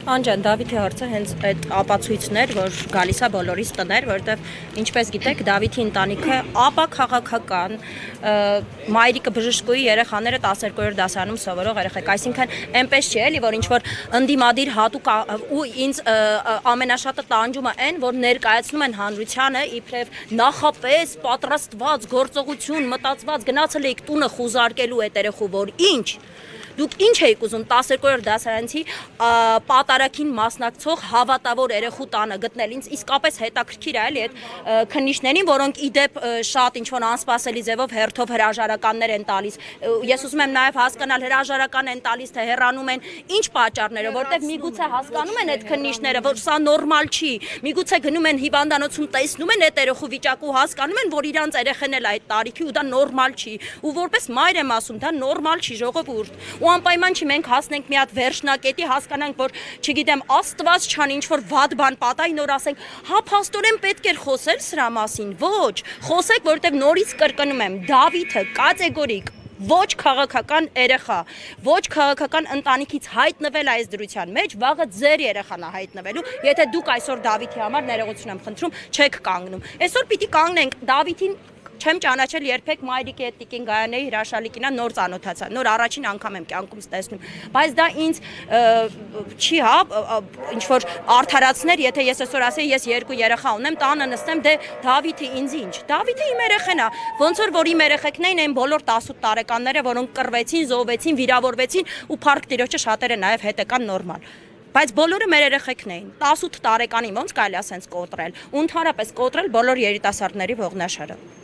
Անջան, Դավիթի հարցը հենց այդ ապացույցներ, որ գալիս է բոլորիս տներ, որովհետև ինչպես գիտեք, Դավիթի ընտանիքը ապաքաղաքական, մայրիկը բժշկուի երեխաները 12-րդ դասարանում սովորող երեխեք, այսինքն այնպես չի էլի, որ ինչ-որ ընդդիմադիր հատուկ ու ինձ ամենաշատը տանջումը այն, որ ներկայացնում են հանրությանը իբրև նախապես պատրաստված գործողություն մտածված գնացել եք տունը խուզարկելու այդ երեխու, որ ինչ Դուք ինչ եք ուզում 12-րդ դասարանցի պատարագին մասնակցող հավատավոր երեխու տանը գտնել, ինձ իսկապես հետաքրքիր է էլի այդ քննիչներին, որոնք իդեպ շատ ինչ-որ անսպասելի ձևով հերթով հրաժարականներ են տալիս։ Ես ուզում եմ նաև հասկանալ հրաժարական են տալիս, թե հեռանում են, ինչ պատճառները, որտեղ միգուցե հասկանում են այդ քննիչները, որ սա նորմալ չի, միգուցե գնում են հիվանդանոցում տեսնում են այդ երեխու վիճակը ու հասկանում են, որ իրանց երեխան էլ այդ տարիքի ու դա նորմալ չի։ Ու որպես մայր եմ ասում, դա նորմալ չի, ժողովուրդ։ Ու անպայման չի մենք հասնենք մի հատ վերջնակետի, հասկանանք, որ չգիտեմ, Աստված չան ինչ-որ վատ բան պատահի, նոր ասենք, հա փաստորեն պետք էր խոսել սրա մասին, ոչ, խոսեք, որովհետև նորից կրկնում եմ, Դավիթը կատեգորիկ ոչ քաղաքական երեխա, ոչ քաղաքական ընտանիքից հայտնվել այս դրության մեջ, վաղը ձեր երեխան է հայտնվելու, եթե դուք այսօր Դավիթի համար ներողություն եմ խնդրում, չեք կանգնում։ Այսօր պիտի կանգնենք Դավիթին չեմ ճանաչել երբեք մայրիկի այդ Տիկին Գայանեի հրաշալիքինա նոր ծանոթացա, նոր առաջին անգամ եմ կյանքումս տեսնում, բայց դա ինձ չի հա ինչ-որ արդարացներ, եթե ես այսօր ասեի, ես երկու երեխա ունեմ, տանը նստեմ, դե Դավիթը ինձ ինչ, Դավիթը իմ երեխան է, ոնց որ իմ երեխեքն էին այն բոլոր 18 տարեկանները, որոնք կռվեցին, զոհվեցին, վիրավորվեցին ու Փառք Տիրոջը շատերը նաև հետ եկան նորմալ։ Բայց բոլորը մեր երեխեքն էին, 18 տարեկանի ոնց կարելի է ասենց կոտրել, ու ընդհանրապես կոտրել բոլոր երիտասարդների ողնաշարը։